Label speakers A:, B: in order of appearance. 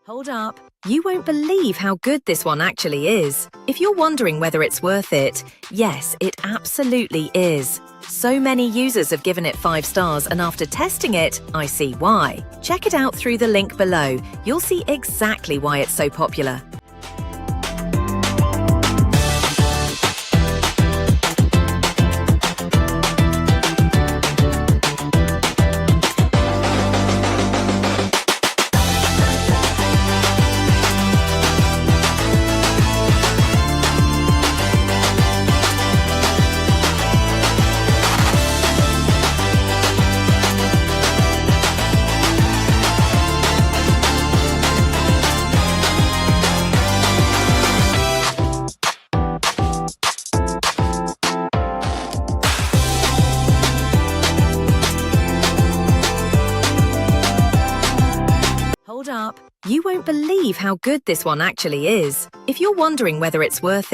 A: Hold up. You won't believe how good this one actually is. If you're wondering whether it's worth it, yes, it absolutely is. So many users have given it 5 stars, and after testing it, I see why. Check it out through the link below. You'll see exactly why it's so popular. Hold up. You won't believe how good this one actually is. If you're wondering whether it's worth